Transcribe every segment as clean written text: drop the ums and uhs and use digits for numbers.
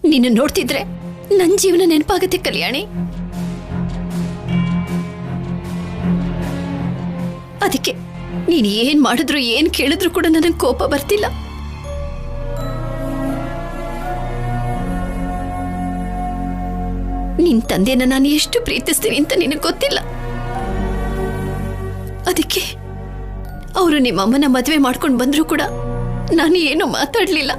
ನಿನ್ನ ನೋಡ್ತಿದ್ರೆ ನನ್ನ ಜೀವನ ನೆನಪಾಗತ್ತೆ ಕಲ್ಯಾಣಿ. ಅದಕ್ಕೆ ನೀನು ಏನ್ ಮಾಡಿದ್ರು ಏನ್ ಕೇಳಿದ್ರು ಕೂಡ ನನಗೆ ಕೋಪ ಬರ್ತಿಲ್ಲ. ನಿನ್ ತಂದೆನ ನಾನು ಎಷ್ಟು ಪ್ರೀತಿಸ್ತೀನಿ ಅಂತ ನಿನಗೆ ಗೊತ್ತಿಲ್ಲ. ಅದಕ್ಕೆ ಅವರು ನಿಮ್ಮಮ್ಮನ ಮದುವೆ ಮಾಡ್ಕೊಂಡು ಬಂದ್ರು ಕೂಡ ನಾನು ಏನು ಮಾತಾಡ್ಲಿಲ್ಲ.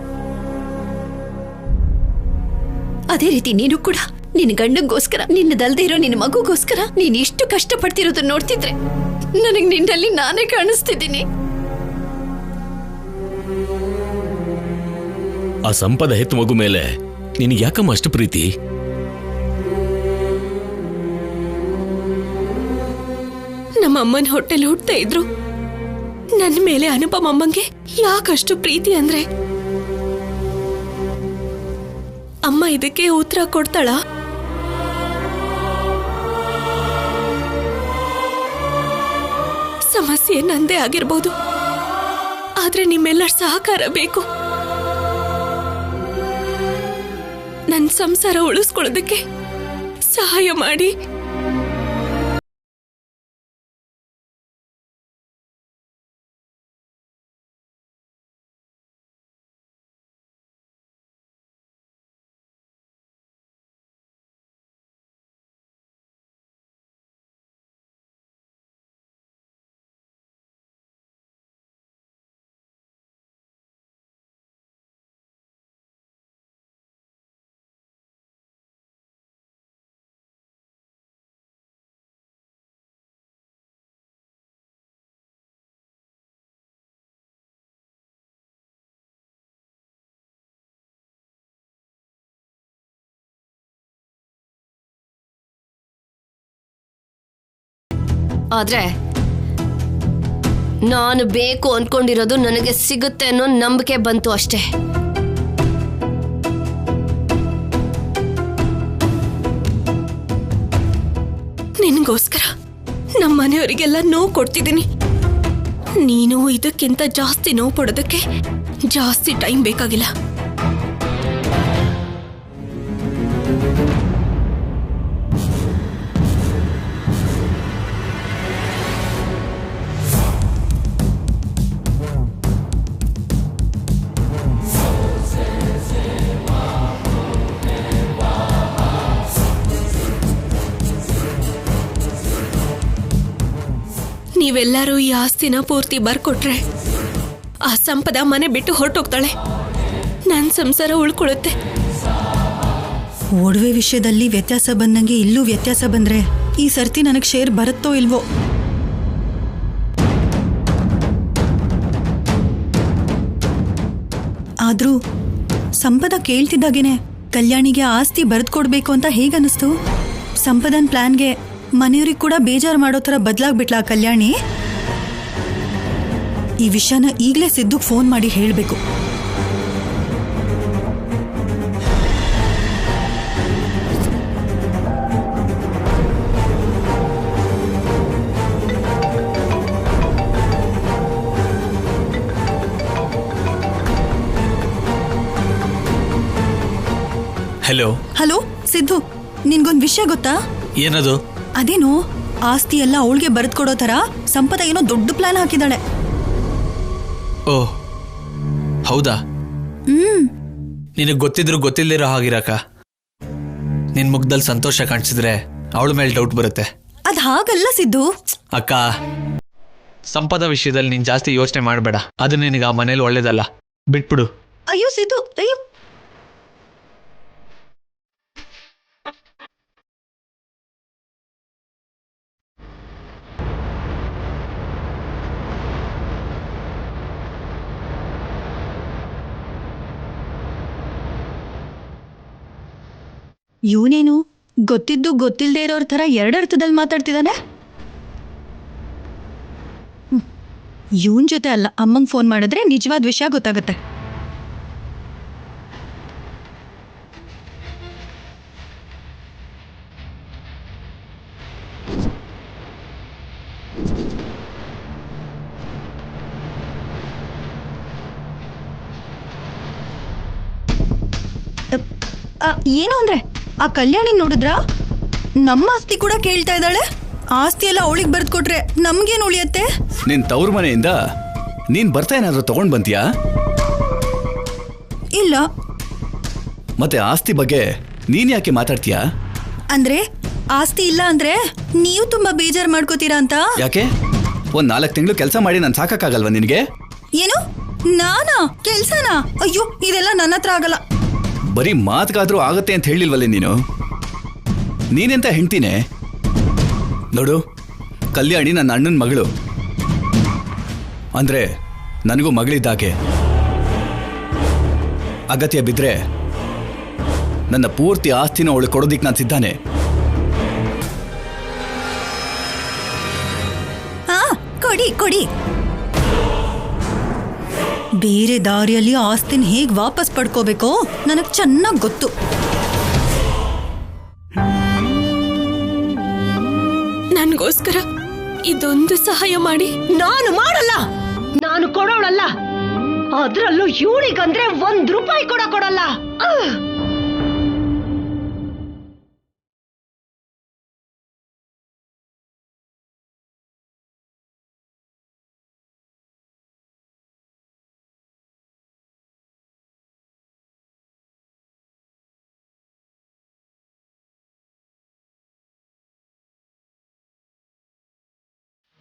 ಅದೇ ರೀತಿ ನೀನು ಕೂಡ ನಿನ್ನ ಗಂಡಂಗೋಸ್ಕರ, ನಿನ್ನದಲ್ದೇ ಇರೋ ನಿನ್ನ ಮಗುಗೋಸ್ಕರ ನೀನು ಇಷ್ಟು ಕಷ್ಟಪಡ್ತಿರೋದನ್ನ ನೋಡ್ತಿದ್ರೆ ನನಗೆ ನಿನ್ನಲ್ಲಿ ನಾನೇ ಕಾಣಿಸ್ತಿದ್ದೀನಿ. ಆ ಸಂಪದ ಹೆತ್ತು ಮಗು ಮೇಲೆ ನಿನಗೆ ಯಾಕಮ್ಮ ಅಷ್ಟು ಪ್ರೀತಿ? ನಮ್ಮ ಅಮ್ಮನ ಹೊಟ್ಟೆಲಿ ಹುಟ್ಟತಾ ಇದ್ರು ನನ್ನ ಮೇಲೆ ಅನುಪಮ ಅಮ್ಮಂಗೆ ಯಾಕಷ್ಟು ಪ್ರೀತಿ ಅಂದ್ರೆ ಅಮ್ಮ ಇದಕ್ಕೆ ಉತ್ತರ ಕೊಡ್ತಾಳ? ಸಮಸ್ಯೆ ನಂದೇ ಆಗಿರ್ಬೋದು, ಆದ್ರೆ ನಿಮ್ಮೆಲ್ಲರ ಸಹಕಾರ ಬೇಕು. ನನ್ನ ಸಂಸಾರ ಉಳಿಸ್ಕೊಳ್ಳೋದಕ್ಕೆ ಸಹಾಯ ಮಾಡಿ. ಆದ್ರೆ ನಾನು ಬೇಕು ಅನ್ಕೊಂಡಿರೋದು ನನಗೆ ಸಿಗುತ್ತೆ ಅನ್ನೋ ನಂಬಿಕೆ ಬಂತು ಅಷ್ಟೇ. ನಿನಗೋಸ್ಕರ ನಮ್ಮ ಮನೆಯವರಿಗೆಲ್ಲ ನೋವು ಕೊಡ್ತಿದ್ದೀನಿ. ನೀನು ಇದಕ್ಕಿಂತ ಜಾಸ್ತಿ ನೋವು ಪಡೋದಕ್ಕೆ ಜಾಸ್ತಿ ಟೈಮ್ ಬೇಕಾಗಿಲ್ಲ. ನೀವೆಲ್ಲರೂ ಈ ಆಸ್ತಿನ ಪೂರ್ತಿ ಬರ್ಕೊಟ್ರೆ ಆ ಸಂಪದ ಮನೆ ಬಿಟ್ಟು ಹೊರಟೋಗ್ತಾಳೆ, ನನ್ನ ಸಂಸಾರ ಉಳ್ಕೊಳ್ಳುತ್ತೆ. ಒಡವೆ ವಿಷಯದಲ್ಲಿ ವ್ಯತ್ಯಾಸ ಬಂದಂಗೆ ಇಲ್ಲೂ ವ್ಯತ್ಯಾಸ ಬಂದ್ರೆ ಈ ಸರ್ತಿ ನನಗೆ ಶೇರ್ ಬರುತ್ತೋ ಇಲ್ವೋ? ಆದ್ರೂ ಸಂಪದ ಕೇಳ್ತಿದ್ದಾಗೇನೆ ಕಲ್ಯಾಣಿಗೆ ಆಸ್ತಿ ಬರೆದ್ಕೊಡ್ಬೇಕು ಅಂತ ಹೇಗನ್ನಿಸ್ತು? ಸಂಪದನ್ ಪ್ಲಾನ್ಗೆ ಮನೆಯವ್ರಿಗೆ ಕೂಡ ಬೇಜಾರು ಮಾಡೋ ಥರ ಬದಲಾಗ್ಬಿಟ್ಲಾ ಕಲ್ಯಾಣಿ? ಈ ವಿಷಯನ ಈಗಲೇ ಸಿದ್ದುಗೆ ಫೋನ್ ಮಾಡಿ ಹೇಳಬೇಕು. ಹಲೋ ಹಲೋ ಸಿದ್ದು, ನಿನ್ಗೊಂದು ವಿಷಯ ಗೊತ್ತಾ? ಏನದು? ಅದೇನು ಆಸ್ತಿ ಎಲ್ಲ ಅವಳಿಗೆ ಬರೆದ್ಕೊಡೋ ಥರ ಸಂಪದ ಏನೋ ದೊಡ್ಡ ಪ್ಲಾನ್ ಹಾಕಿದಾಳೆ. ಓ ಹೌದಾ? ನಿನಗೆ ಗೊತ್ತಿದ್ರು ಗೊತ್ತಿಲ್ದಿರೋ ಹಾಗಿರಕ್ಕ. ನಿನ್ ಮುಖದಲ್ಲಿ ಸಂತೋಷ ಕಾಣಿಸಿದ್ರೆ ಅವಳ ಮೇಲೆ ಡೌಟ್ ಬರುತ್ತೆ. ಅದ್ ಹಾಗಲ್ಲ ಸಿದ್ದು. ಅಕ್ಕ, ಸಂಪದ ವಿಷಯದಲ್ಲಿ ನೀನ್ ಜಾಸ್ತಿ ಯೋಚನೆ ಮಾಡಬೇಡ. ಅದು ನಿನಗೆ ಆ ಮನೇಲಿ ಒಳ್ಳೇದಲ್ಲ, ಬಿಟ್ಬಿಡು. ಅಯ್ಯೋ ಸಿದ್ದು, ಅಯ್ಯೋ. ಇವನೇನು ಗೊತ್ತಿದ್ದು ಗೊತ್ತಿಲ್ಲದೆ ಇರೋರ್ ಥರ ಎರಡರ್ಥದಲ್ಲಿ ಮಾತಾಡ್ತಿದ್ದಾನೆ. ಇವನ್ ಜೊತೆ ಅಲ್ಲ, ಅಮ್ಮಂಗೆ ಫೋನ್ ಮಾಡಿದ್ರೆ ನಿಜವಾದ ವಿಷಯ ಗೊತ್ತಾಗುತ್ತೆ. ಏನು ಅಂದ್ರೆ ಆ ಕಲ್ಯಾಣಿ ನೋಡಿದ್ರಾ? ನಮ್ಮ ಆಸ್ತಿ ಕೂಡ ಕೇಳ್ತಾ ಇದ್ದಾಳೆ. ಆಸ್ತಿ ಎಲ್ಲ ಅವಳಿಗೆ ಬರ್ದು ಕೊಟ್ರೆ ನಮ್ಗೇನು ಉಳಿಯತ್ತೆ? ನಿನ್ ತವ್ರ ಮನೆಯಿಂದ ನೀನ್ ಬರ್ತಾ ಏನಾದ್ರು ತಗೊಂಡ್ ಬಂತೀಯಾ? ಇಲ್ಲ. ಮತ್ತೆ ಆಸ್ತಿ ಬಗ್ಗೆ ನೀನ್ ಯಾಕೆ ಮಾತಾಡ್ತೀಯಾ? ಅಂದ್ರೆ ಆಸ್ತಿ ಇಲ್ಲ ಅಂದ್ರೆ ನೀವು ತುಂಬಾ ಬೇಜಾರು ಮಾಡ್ಕೋತೀರಾ ಅಂತ. ಯಾಕೆ? ಒಂದ್ 4 ತಿಂಗಳು ಕೆಲಸ ಮಾಡಿ ನಾನು ಸಾಕಾಗಲ್ವಾ ನಿನಗೆ? ಏನು ನಾನಾ ಕೆಲ್ಸನಾ? ಅಯ್ಯೋ ಇದೆಲ್ಲ ನನ್ನ ಹತ್ರ ಆಗಲ್ಲ. ಬರೀ ಮಾತ್ಗಾದ್ರೂ ಆಗತ್ತೆ ಅಂತ ಹೇಳಿಲ್ವಲ್ಲೇ ನೀನು? ನೀನೆಂತ ಹೆಂಡ್ತಿನೇ? ನೋಡು, ಕಲ್ಯಾಣಿ ನನ್ನ ಅಣ್ಣನ ಮಗಳು, ಅಂದ್ರೆ ನನಗೂ ಮಗಳಿದ್ದಾಗೆ. ಅಗತ್ಯ ಬಿದ್ರೆ ನನ್ನ ಪೂರ್ತಿ ಆಸ್ತಿನ ಅವಳು ಕೊಡೋದಿಕ್ ನಾನು ಸಿದ್ಧಾನೆ. ಕೊಡಿ ಕೊಡಿ. ಬೇರೆ ದಾರಿಯಲ್ಲಿ ಆಸ್ತಿನ ಹೇಗ್ ವಾಪಸ್ ಪಡ್ಕೋಬೇಕೋ ನನಗ್ ಚೆನ್ನಾಗ್ ಗೊತ್ತು. ನನ್ಗೋಸ್ಕರ ಇದೊಂದು ಸಹಾಯ ಮಾಡಿ. ನಾನು ಮಾಡಲ್ಲ, ನಾನು ಕೊಡೋಳಲ್ಲ. ಅದ್ರಲ್ಲೂ ಇವಳಿಗಂದ್ರೆ 1 ರೂಪಾಯಿ ಕೂಡ ಕೊಡಲ್ಲ.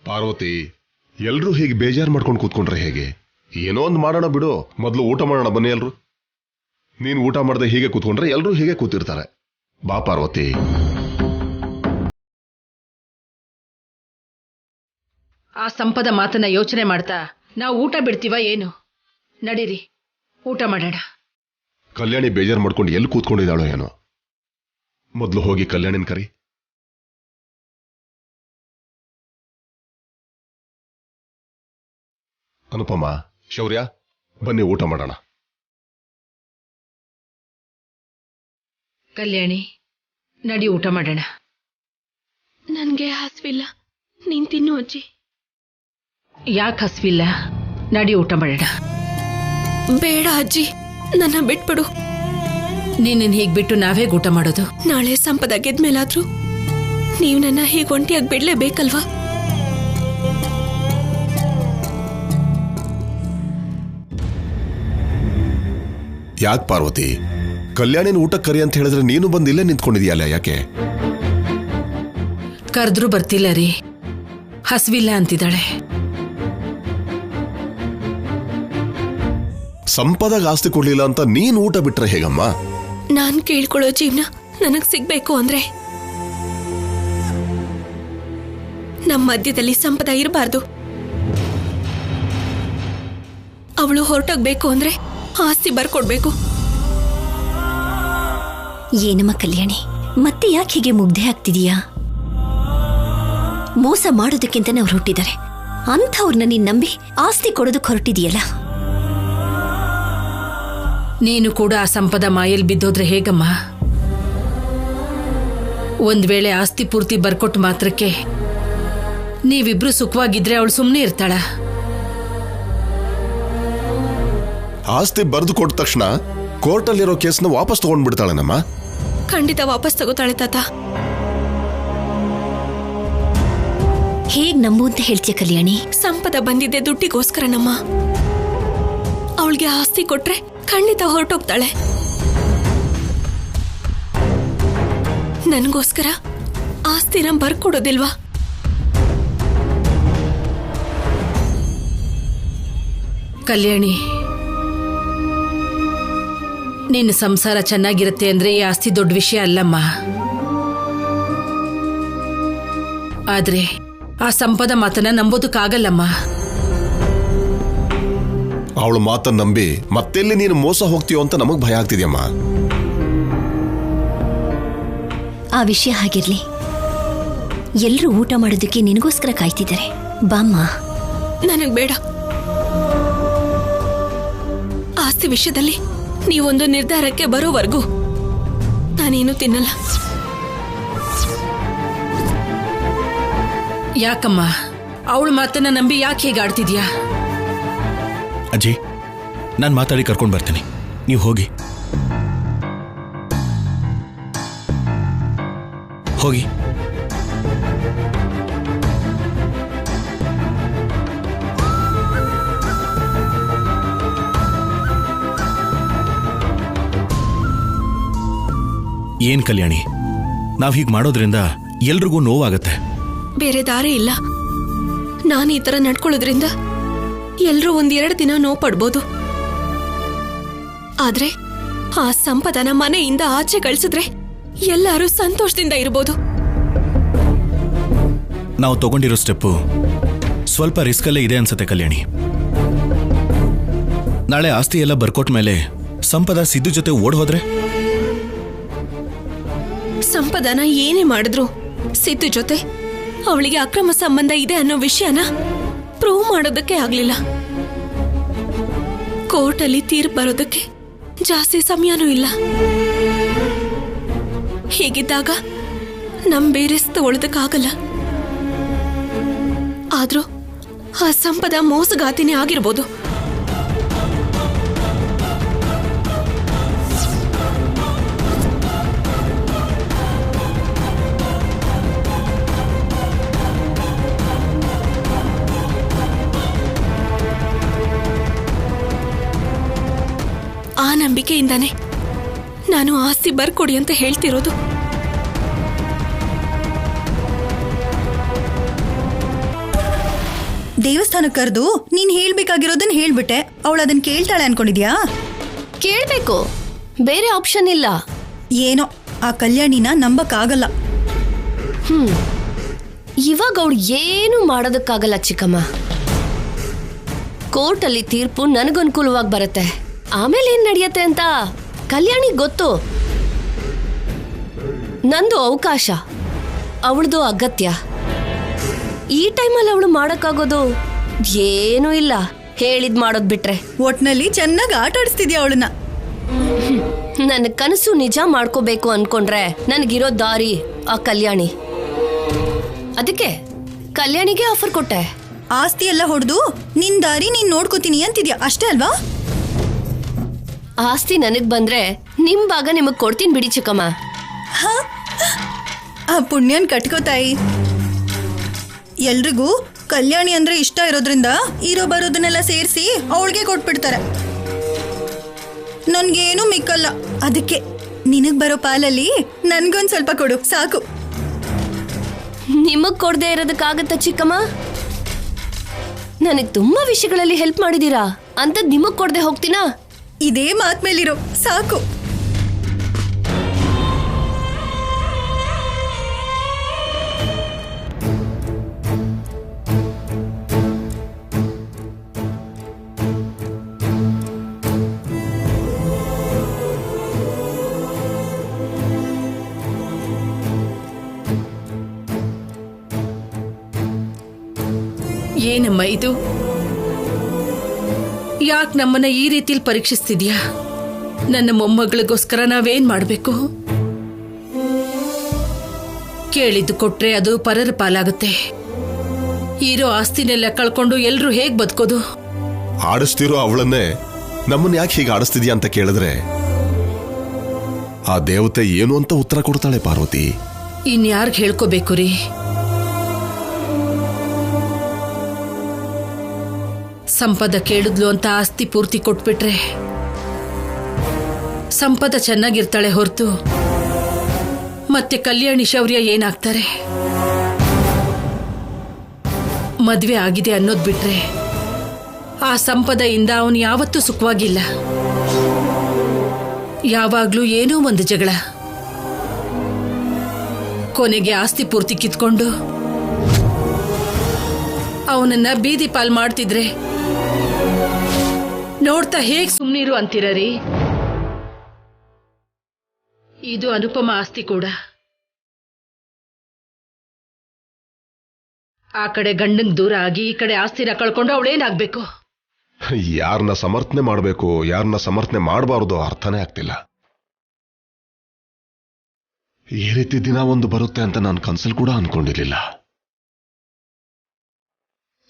ಪಾರ್ವತಿ, ಎಲ್ರೂ ಹೀಗೆ ಬೇಜಾರು ಮಾಡ್ಕೊಂಡು ಕೂತ್ಕೊಂಡ್ರೆ ಹೇಗೆ? ಏನೋ ಒಂದು ಮಾಡೋಣ ಬಿಡು, ಮೊದಲು ಊಟ ಮಾಡೋಣ ಬನ್ನಿ ಎಲ್ರು. ನೀನು ಊಟ ಮಾಡದೆ ಹೀಗೆ ಕೂತ್ಕೊಂಡ್ರೆ ಎಲ್ರೂ ಹೀಗೆ ಕೂತಿರ್ತಾರೆ. ಬಾ ಪಾರ್ವತಿ. ಆ ಸಂಪದ ಮಾತನ್ನ ಯೋಚನೆ ಮಾಡ್ತಾ ನಾವು ಊಟ ಬಿಡ್ತೀವ ಏನು? ನಡೀರಿ ಊಟ ಮಾಡೋಣ. ಕಲ್ಯಾಣಿ ಬೇಜಾರು ಮಾಡ್ಕೊಂಡು ಎಲ್ಲಿ ಕೂತ್ಕೊಂಡಿದ್ದಾಳೋ ಏನೋ. ಮೊದಲು ಹೋಗಿ ಕಲ್ಯಾಣಿನ ಕರಿ. ಅನುಪಮ, ಶೌರ್ಯ, ಬನ್ನಿ ಊಟ ಮಾಡೋಣ. ಕಲ್ಯಾಣಿ, ನಡಿ ಊಟ ಮಾಡೋಣ. ನನ್ಗೆ ಹಸ್ವಿಲ್ಲ, ನೀನ್ ತಿನ್ನು ಅಜ್ಜಿ. ಯಾಕೆ ಹಸ್ವಿಲ್ಲ? ನಡಿ ಊಟ ಮಾಡೋಣ. ಬೇಡ ಅಜ್ಜಿ, ನನ್ನ ಬಿಟ್ಬಿಡು. ನಿನ್ನ ಹೀಗೆ ಬಿಟ್ಟು ನಾವೇ ಊಟ ಮಾಡೋದು? ನಾಳೆ ಸಂಪದ ಗೆದ್ಮೇಲಾದ್ರೂ ನೀವು ನನ್ನ ಹೀಗೆ ಒಂಟಿಯಾಗಿ ಬಿಡ್ಲೇಬೇಕಲ್ವಾ? ಯಾಕೆ ಪಾರ್ವತಿ, ಕಲ್ಯಾಣಿನ ಊಟಕ್ಕೆ ಕರಿ ಅಂತ ಹೇಳಿದ್ರೆ ನೀನು ಬಂದು ಇಲ್ಲೇ ನಿಂತ್ಕೊಂಡಿದ್ಯಲ್ಲ, ಯಾಕೆ? ಕರೆದ್ರೂ ಬರ್ತಿಲ್ಲ ರೀ, ಹಸ್ವಿಲ್ಲ ಅಂತಿದ್ದಾಳೆ. ಸಂಪದಾಗ ಆಸ್ತಿ ಕೊಡ್ಲಿಲ್ಲ ಅಂತ ನೀನು ಊಟ ಬಿಟ್ರೆ ಹೇಗಮ್ಮ? ನಾನ್ ಕೇಳ್ಕೊಳ್ಳೋ ಜೀವನ ನನಗ್ ಸಿಗ್ಬೇಕು ಅಂದ್ರೆ ನಮ್ಮ ಮಧ್ಯದಲ್ಲಿ ಸಂಪದ ಇರಬಾರ್ದು. ಅವಳು ಹೊರಟೋಗ್ಬೇಕು ಅಂದ್ರೆ ಆಸ್ತಿ ಬರ್ಕೊಡ್ಬೇಕು. ಏನಮ್ಮ ಕಲ್ಯಾಣಿ, ಮತ್ತೆ ಯಾಕೆ ಹೀಗೆ ಮುಗ್ಧೆ ಆಗ್ತಿದೀಯಾ? ಮೋಸ ಮಾಡೋದಕ್ಕಿಂತನೇ ಅವ್ರು ಹುಟ್ಟಿದ್ದಾರೆ. ಅಂಥವ್ರನ್ನ ನೀನ್ ನಂಬಿ ಆಸ್ತಿ ಕೊಡೋದಕ್ಕೆ ಹೊರಟಿದೀಯಲ್ಲ. ನೀನು ಕೂಡ ಆ ಸಂಪದ ಮಾಯಲ್ಲಿ ಬಿದ್ದೋದ್ರೆ ಹೇಗಮ್ಮ? ಒಂದ್ ವೇಳೆ ಆಸ್ತಿ ಪೂರ್ತಿ ಬರ್ಕೊಟ್ಟು ಮಾತ್ರಕ್ಕೆ ನೀವಿಬ್ರು ಸುಖವಾಗಿದ್ರೆ ಅವಳು ಸುಮ್ಮನೆ ಇರ್ತಾಳ? ಆಸ್ತಿ ಬರೆದು ಕೊಟ್ಟ ತಕ್ಷಣ ಕೋರ್ಟಲ್ಲಿರೋ ಕೇಸ್ನ ವಾಪಸ್ ತಗೊಂಡ್ಬಿಡ್ತಾಳೇನಮ್ಮ? ಖಂಡಿತ ವಾಪಸ್ ತಗೋತಾಳೆ ತಾತ. ಹೇಗ್ ನಂಬು ಅಂತ ಹೇಳ್ತೀಯ ಕಲ್ಯಾಣಿ? ಸಂಪದ ಬಂದಿದ್ದೆ ದುಡ್ಡಿಗೋಸ್ಕರ ನಮ್ಮ. ಅವಳಿಗೆ ಆಸ್ತಿ ಕೊಟ್ರೆ ಖಂಡಿತ ಹೊರಟೋಗ್ತಾಳೆ. ನನಗೋಸ್ಕರ ಆಸ್ತಿನ ಬರ್ಕೊಡೋದಿಲ್ವಾ? ಕಲ್ಯಾಣಿ, ನಿನ್ನ ಸಂಸಾರ ಚೆನ್ನಾಗಿರುತ್ತೆ ಅಂದ್ರೆ ಈ ಆಸ್ತಿ ದೊಡ್ಡ ವಿಷಯ ಅಲ್ಲಮ್ಮ. ಆದ್ರೆ ಆ ಸಂಪದ ಮಾತನ್ನ ನಂಬೋದಕ್ಕಾಗಲ್ಲಮ್ಮ. ಅವಳ ಮಾತನ್ನ ನಂಬಿ ಮತ್ತೆಲ್ಲಿ ನೀನು ಮೋಸ ಹೋಗ್ತೀಯೋ ಅಂತ ನಮಗ್ ಭಯ ಆಗ್ತಿದ್ಯಮ್ಮ. ಆ ವಿಷಯ ಹಾಗಿರ್ಲಿ, ಎಲ್ರೂ ಊಟ ಮಾಡೋದಕ್ಕೆ ನಿನಗೋಸ್ಕರ ಕಾಯ್ತಿದ್ದಾರೆ. ಬಾಮ್ಮ. ನನಗ್ ಬೇಡ. ಆಸ್ತಿ ವಿಷಯದಲ್ಲಿ ನೀವೊಂದು ನಿರ್ಧಾರಕ್ಕೆ ಬರೋವರೆಗೂ ನಾನೇನು ತಿನ್ನಲ್ಲ. ಯಾಕಮ್ಮ ಅವಳ ಮಾತನ್ನ ನಂಬಿ ಯಾಕೆ ಹೀಗೆ ಆಡ್ತಿದ್ಯಾ? ಅಜ್ಜಿ, ನಾನು ಮಾತಾಡಿ ಕರ್ಕೊಂಡು ಬರ್ತೀನಿ, ನೀವು ಹೋಗಿ. ಹೋಗಿ. ಏನ್ ಕಲ್ಯಾಣಿ, ನಾವ್ ಹೀಗ್ ಮಾಡೋದ್ರಿಂದ ಎಲ್ರಿಗೂ ನೋವಾಗತ್ತೆ. ಬೇರೆ ದಾರಿ ಇಲ್ಲ. ನಾನು ಈ ತರ ನಡ್ಕೊಳ್ಳೋದ್ರಿಂದ ಎಲ್ರೂ ಒಂದೆರಡು ದಿನ ನೋವು ಪಡ್ಬೋದು. ಆದ್ರೆ ಆ ಸಂಪದನ ಮನೆಯಿಂದ ಆಚೆ ಕಳ್ಸಿದ್ರೆ ಎಲ್ಲರೂ ಸಂತೋಷದಿಂದ ಇರ್ಬೋದು. ನಾವು ತಗೊಂಡಿರೋ ಸ್ಟೆಪ್ಪು ಸ್ವಲ್ಪ ರಿಸ್ಕಲ್ಲೇ ಇದೆ ಅನ್ಸತ್ತೆ ಕಲ್ಯಾಣಿ. ನಾಳೆ ಆಸ್ತಿ ಎಲ್ಲ ಬರ್ಕೊಟ್ಟ ಮೇಲೆ ಸಂಪದ ಸಿದ್ದು ಜೊತೆ ಓಡ್ ಹೋದ್ರೆ? ಸಂಪದನ ಏನೇ ಮಾಡಿದ್ರು ಸಿದ್ದು ಜೊತೆ ಅವಳಿಗೆ ಅಕ್ರಮ ಸಂಬಂಧ ಇದೆ ಅನ್ನೋ ವಿಷಯನ ಪ್ರೂವ್ ಮಾಡೋದಕ್ಕೆ ಆಗ್ಲಿಲ್ಲ. ಕೋರ್ಟಲ್ಲಿ ತೀರ್ಪು ಬರೋದಕ್ಕೆ ಜಾಸ್ತಿ ಸಮಯನೂ ಇಲ್ಲ. ಹೀಗಿದ್ದಾಗ ಬೇರೆ ತಗೊಳ್ಳೋದಕ್ಕಾಗಲ್ಲ. ಆದ್ರೂ ಆ ಸಂಪದ ಮೋಸಗಾತಿನೇ ಆಗಿರ್ಬೋದು. ಆ ನಂಬಿಕೆಯಿಂದಾನೆ ನಾನು ಆಸ್ತಿ ಬರ್ಕೊಡಿ ಅಂತ ಹೇಳ್ತಿರೋದು. ದೇವಸ್ಥಾನಕ್ಕೆ ಕರೆದು ನೀನ್ ಹೇಳ್ಬೇಕಾಗಿರೋದನ್ನ ಹೇಳ್ಬಿಟ್ಟೆ. ಅವಳು ಅದನ್ನ ಕೇಳ್ತಾಳೆ ಅನ್ಕೊಂಡಿದ್ಯಾ? ಕೇಳ್ಬೇಕು, ಬೇರೆ ಆಪ್ಷನ್ ಇಲ್ಲ. ಏನೋ ಆ ಕಲ್ಯಾಣಿನ ನಂಬಕ್ಕಾಗಲ್ಲ. ಇವಾಗ ಅವಳು ಏನು ಮಾಡೋದಕ್ಕಾಗಲ್ಲ ಚಿಕ್ಕಮ್ಮ. ಕೋರ್ಟಲ್ಲಿ ತೀರ್ಪು ನನಗನುಕೂಲವಾಗಿ ಬರುತ್ತೆ. ಆಮೇಲೆ ಏನ್ ನಡೆಯುತ್ತೆ ಅಂತ ಕಲ್ಯಾಣಿ ಗೊತ್ತು. ನಂದು ಅವಕಾಶ, ಅವಳದು ಅಗತ್ಯ. ಈ ಟೈಮಲ್ಲಿ ಅವಳು ಮಾಡಕ್ಕಾಗೋದು ಏನೂ ಇಲ್ಲ, ಹೇಳಿದ್ ಮಾಡೋದ್ ಬಿಟ್ರೆ. ಒಟ್ನಲ್ಲಿ ಚೆನ್ನಾಗಿ ಆಟ ಆಡಿಸ್ತಿದ್ಯಾ ಅವಳನ್ನ. ನನ್ನ ಕನಸು ನಿಜ ಮಾಡ್ಕೋಬೇಕು ಅನ್ಕೊಂಡ್ರೆ ನನಗಿರೋ ದಾರಿ ಆ ಕಲ್ಯಾಣಿ. ಅದಕ್ಕೆ ಕಲ್ಯಾಣಿಗೆ ಆಫರ್ ಕೊಟ್ಟೆ. ಆಸ್ತಿ ಎಲ್ಲ ಹೊಡೆದು ನಿನ್ ದಾರಿ ನೀನ್ ನೋಡ್ಕೋತೀನಿ ಅಂತಿದ್ಯಾ, ಅಷ್ಟೇ ಅಲ್ವಾ? ಆಸ್ತಿ ನನಗ್ ಬಂದ್ರೆ ನಿಮ್ ಭಾಗ ನಿಮಗ್ ಕೊಡ್ತೀನಿ ಬಿಡಿ ಚಿಕ್ಕಮ್ಮ. ಆ ಪುಣ್ಯನ್ ಕಟ್ಕೋತಾಯಿ. ಎಲ್ರಿಗೂ ಕಲ್ಯಾಣಿ ಅಂದ್ರೆ ಇಷ್ಟ ಇರೋದ್ರಿಂದ ಇರೋ ಬರೋದನ್ನೆಲ್ಲ ಸೇರಿಸಿ ಅವಳಿಗೆ ಕೊಟ್ಬಿಡ್ತಾರೆ. ನನ್ಗೇನು ಮಿಕ್ಕಲ್ಲ. ಅದಕ್ಕೆ ನಿನಗ್ ಬರೋ ಪಾಲಲ್ಲಿ ನನ್ಗೊಂದ್ ಸ್ವಲ್ಪ ಕೊಡು ಸಾಕು. ನಿಮಗ್ ಕೊಡದೆ ಇರೋದಕ್ಕಾಗತ್ತ ಚಿಕ್ಕಮ್ಮ? ನನಗ್ ತುಂಬಾ ವಿಷಯಗಳಲ್ಲಿ ಹೆಲ್ಪ್ ಮಾಡಿದೀರಾ ಅಂತ ನಿಮಗ್ ಕೊಡದೆ ಹೋಗ್ತೀನಾ? ಇದೇ ಮಾತ್ ಮೇಲಿರೋ ಸಾಕು. ಏನಮ್ಮ ಇದು? ಯಾಕೆ ನಮ್ಮನ್ನ ಈ ರೀತಿಲಿ ಪರೀಕ್ಷಿಸ್ತಿದ್ಯಾ? ನನ್ನ ಮೊಮ್ಮಗಳಿಗೋಸ್ಕರ ನಾವೇನ್ ಮಾಡ್ಬೇಕು? ಕೇಳಿದ್ದು ಕೊಟ್ರೆ ಅದು ಪರರ ಪಾಲಾಗುತ್ತೆ. ಇರೋ ಆಸ್ತಿನೆಲ್ಲ ಕಳ್ಕೊಂಡು ಎಲ್ರು ಹೇಗ್ ಬದುಕೋದು? ಆಡಿಸ್ತಿರೋ ಅವಳನ್ನೇ ನಮ್ಮನ್ನ ಯಾಕೆ ಹೀಗೆ ಆಡಿಸ್ತಿದ್ಯಾ ಅಂತ ಕೇಳಿದ್ರೆ ಆ ದೇವತೆ ಏನು ಅಂತ ಉತ್ತರ ಕೊಡ್ತಾಳೆ ಪಾರ್ವತಿ. ಇನ್ಯಾರ್ಗ್ ಹೇಳ್ಕೋಬೇಕು ರೀ? ಸಂಪದ ಕೇಳಿದ್ಲು ಅಂತ ಆಸ್ತಿ ಪೂರ್ತಿ ಕೊಟ್ಬಿಟ್ರೆ ಸಂಪದ ಚೆನ್ನಾಗಿರ್ತಾಳೆ ಹೊರತು ಮತ್ತೆ ಕಲ್ಯಾಣಿ ಶೌರ್ಯ ಏನಾಗ್ತಾರೆ? ಮದ್ವೆ ಆಗಿದೆ ಅನ್ನೋದ್ ಬಿಟ್ರೆ ಆ ಸಂಪದೆಯಿಂದ ಅವನು ಯಾವತ್ತೂ ಸುಖವಾಗಿಲ್ಲ. ಯಾವಾಗ್ಲೂ ಏನೋ ಒಂದು ಜಗಳ. ಕೊನೆಗೆ ಆಸ್ತಿ ಪೂರ್ತಿ ಕಿತ್ಕೊಂಡು ಅವನನ್ನ ಬೀದಿ ಪಾಲ್ ಮಾಡ್ತಿದ್ರೆ ನೋಡ್ತಾ ಹೇಗ್ ಸುಮ್ನಿರು ಅಂತೀರೀ? ಇದು ಅನುಪಮ ಆಸ್ತಿ ಕೂಡ. ಆ ಕಡೆ ಗಂಡಂಗ್ ದೂರ ಆಗಿ ಈ ಕಡೆ ಆಸ್ತಿನ ಕಳ್ಕೊಂಡು ಅವಳೇನಾಗ್ಬೇಕು? ಯಾರನ್ನ ಸಮರ್ಥನೆ ಮಾಡಬೇಕು, ಯಾರನ್ನ ಸಮರ್ಥನೆ ಮಾಡಬಾರ್ದು ಅರ್ಥನೇ ಆಗ್ತಿಲ್ಲ. ಈ ರೀತಿ ದಿನ ಒಂದು ಬರುತ್ತೆ ಅಂತ ನಾನು ಕನ್ಸಲ್ ಕೂಡ ಅನ್ಕೊಂಡಿರ್ಲಿಲ್ಲ.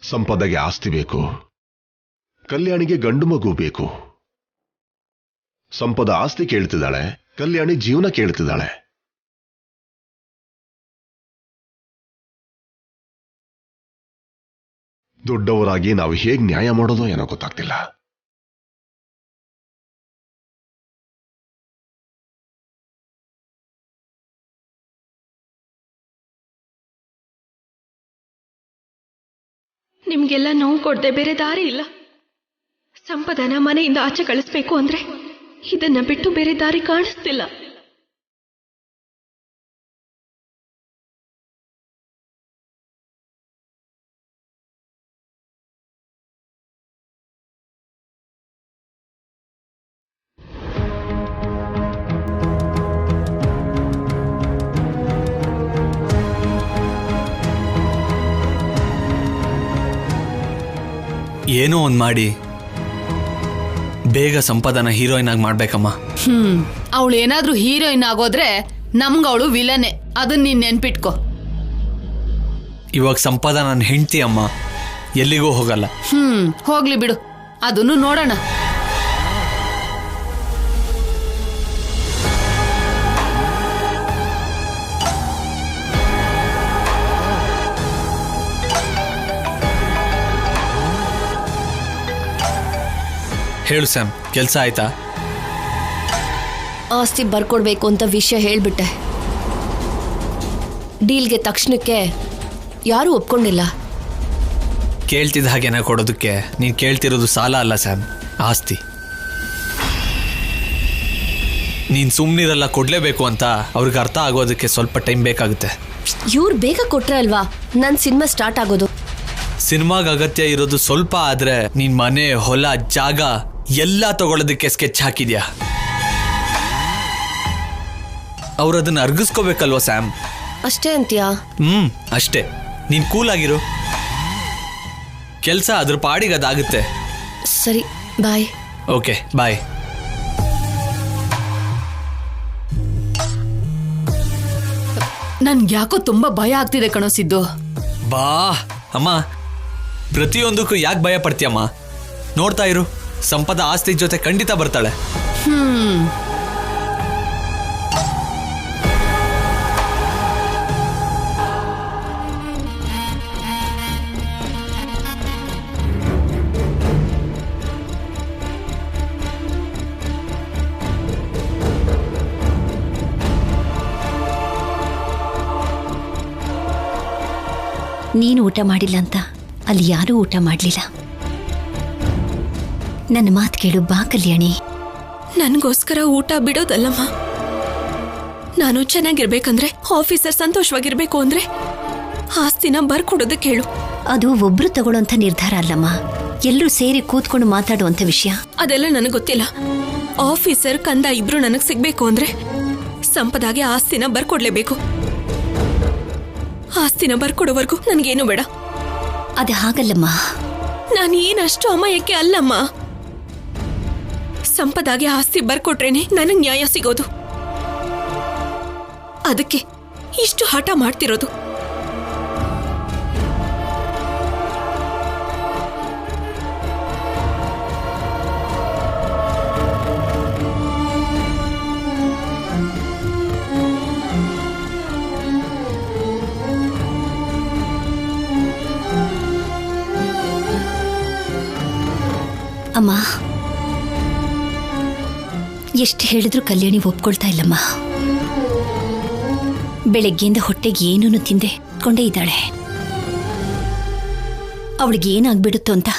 ಸಂಪದಗೆ ಆಸ್ತಿ ಬೇಕು, ಕಲ್ಯಾಣಿಗೆ ಗಂಡು ಮಗು ಬೇಕು. ಸಂಪದ ಆಸ್ತಿ ಕೇಳ್ತಿದ್ದಾಳೆ, ಕಲ್ಯಾಣಿ ಜೀವನ ಕೇಳ್ತಿದ್ದಾಳೆ. ದೊಡ್ಡವರಾಗಿ ನಾವು ಹೇಗೆ ನ್ಯಾಯ ಮಾಡೋದೋ ಏನೋ ಗೊತ್ತಾಗ್ತಿಲ್ಲ. ನಿಮ್ಗೆಲ್ಲ ನೋವು ಕೊಡದೆ ಬೇರೆ ದಾರಿ ಇಲ್ಲ. ಸಂಪದನ ಮನೆಯಿಂದ ಆಚೆ ಕಳಿಸ್ಬೇಕು ಅಂದ್ರೆ ಇದನ್ನ ಬಿಟ್ಟು ಬೇರೆ ದಾರಿ ಕಾಣಿಸ್ತಿಲ್ಲ. ಏನೋ ಒಂದು ಮಾಡಿ ಬೇಗ ಸಂಪದನ ಹೀರೋಯಿನ್ ಆಗಿ ಮಾಡ್ಬೇಕಮ್ಮ. ಅವಳು ಏನಾದ್ರೂ ಹೀರೋಯಿನ್ ಆಗೋದ್ರೆ ನಮ್ಗವಳು ವಿಲನೆ, ಅದನ್ನ ನೀನ್ ನೆನ್ಪಿಟ್ಕೋ. ಇವಾಗ ಸಂಪದ ನನ್ನ ಹೆಂಡತಿ ಅಮ್ಮ, ಎಲ್ಲಿಗೂ ಹೋಗಲ್ಲ. ಹೋಗ್ಲಿ ಬಿಡು, ಅದನ್ನು ನೋಡೋಣ. ಹೇಳು ಸ್ಯಾಮ್, ಕೆಲಸ ಆಯ್ತಾ? ಆಸ್ತಿ ಬರ್ಕೊಡ್ಬೇಕು ಅಂತ ವಿಷಯ ಹೇಳ್ಬಿಟ್ಟೆ. ಡೀಲ್ಗೆ ತಕ್ಷಣಕ್ಕೆ ಯಾರೂ ಒಪ್ಕೊಂಡಿಲ್ಲ. ಕೇಳ್ತಿದ್ದ ಹಾಗೇನ ಕೊಡೋದಕ್ಕೆ? ನೀನು ಕೇಳ್ತಿರೋದು ಸಾಲ ಅಲ್ಲ ಸ್ಯಾಮ್, ಆಸ್ತಿ. ನೀನು ಸುಮ್ಮನಿರಲ್ಲ, ಕೊಡಲೇಬೇಕು ಅಂತ ಅವ್ರಿಗೆ ಅರ್ಥ ಆಗೋದಕ್ಕೆ ಸ್ವಲ್ಪ ಟೈಮ್ ಬೇಕಾಗುತ್ತೆ. ಇವ್ರು ಬೇಗ ಕೊಟ್ರೆ ಅಲ್ವಾ ನನ್ನ ಸಿನಿಮಾ ಸ್ಟಾರ್ಟ್ ಆಗೋದು. ಸಿನಿಮಾಗ ಅಗತ್ಯ ಇರೋದು ಸ್ವಲ್ಪ ಆದ್ರೆ ನಿನ್ ಮನೆ, ಹೊಲ, ಜಾಗ ಎಲ್ಲ ತಗೊಳ್ಳೋದಕ್ಕೆ ಸ್ಕೆಚ್ ಹಾಕಿದ್ಯಾ. ಅವ್ರದನ್ನ ಅರ್ಗಿಸ್ಕೋಬೇಕಲ್ವಾ ಸ್ಯಾಮ್? ಅಷ್ಟೇ ಅಂತೀಯಾ? ಅಷ್ಟೇ. ನೀನ್ ಕೂಲ್ ಆಗಿರು, ಕೆಲಸ ಅದ್ರ ಪಾಡಿಗೆ ಅದಾಗುತ್ತೆ. ಸರಿ, ಬಾಯ್. ಓಕೆ, ಬಾಯ್. ನನ್ಗೆ ಯಾಕೋ ತುಂಬಾ ಭಯ ಆಗ್ತಿದೆ ಕಣೋ ಸಿದ್ದು. ಬಾ ಅಮ್ಮ, ಪ್ರತಿಯೊಂದಕ್ಕೂ ಯಾಕೆ ಭಯ ಪಡ್ತೀಯಮ್ಮ? ನೋಡ್ತಾ ಇರು, ಸಂಪದ ಆಸ್ತಿ ಜೊತೆ ಖಂಡಿತ ಬರ್ತಾಳೆ. ನೀನು ಊಟ ಮಾಡಿಲ್ಲ ಅಂತ ಅಲ್ಲಿ ಯಾರೂ ಊಟ ಮಾಡಲಿಲ್ಲ. ನನ್ನ ಮಾತು ಕೇಳು, ಬಾ ಕಲ್ಯಾಣಿ. ನನಗೋಸ್ಕರ ಊಟ ಬಿಡೋದಲ್ಲಮ್ಮ. ನಾನು ಚೆನ್ನಾಗಿರ್ಬೇಕಂದ್ರೆ, ಆಫೀಸರ್ ಸಂತೋಷವಾಗಿರ್ಬೇಕು ಅಂದ್ರೆ ಆಸ್ತಿನ ಬರ್ಕೊಡೋದಕ್ಕೆ ಹೇಳು. ಅದು ಒಬ್ರು ತಗೊಳ್ಳೋಂಥ ನಿರ್ಧಾರ ಅಲ್ಲಮ್ಮ, ಎಲ್ಲರೂ ಸೇರಿ ಕೂತ್ಕೊಂಡು ಮಾತಾಡುವಂಥ ವಿಷಯ. ಅದೆಲ್ಲ ನನಗೆ ಗೊತ್ತಿಲ್ಲ. ಆಫೀಸರ್ ಕಂದ ಇಬ್ರು ನನಗೆ ಸಿಗ್ಬೇಕು ಅಂದ್ರೆ ಸಂಪದಾಗೆ ಆಸ್ತಿನ ಬರ್ಕೊಡ್ಲೇಬೇಕು. ಆಸ್ತಿನ ಬರ್ಕೊಡೋವರೆಗೂ ನನಗೇನು ಬೇಡ. ಅದು ಹಾಗಲ್ಲಮ್ಮ. ನಾನು ಏನಷ್ಟು ಅಮಾಯಕ್ಕೆ ಅಲ್ಲಮ್ಮ. ಸಂಪದಾಗೆ ಆಸ್ತಿ ಬರ್ಕೊಟ್ರೇನೆ ನನಗೆ ನ್ಯಾಯ ಸಿಗೋದು. ಅದಕ್ಕೆ ಇಷ್ಟು ಹಠ ಮಾಡ್ತಿರೋದು. ಅಮ್ಮ, ಎಷ್ಟು ಹೇಳಿದ್ರು ಕಲ್ಯಾಣಿ ಒಪ್ಕೊಳ್ತಾ ಇಲ್ಲಮ್ಮ. ಬೆಳಗ್ಗೆಯಿಂದ ಹೊಟ್ಟೆಗೆ ಏನೂ ತಿಂದೆ ಕೊಂಡೇ ಇದ್ದಾಳೆ. ಅವಳಿಗೆ ಏನಾಗ್ಬಿಡುತ್ತೋ ಅಂತ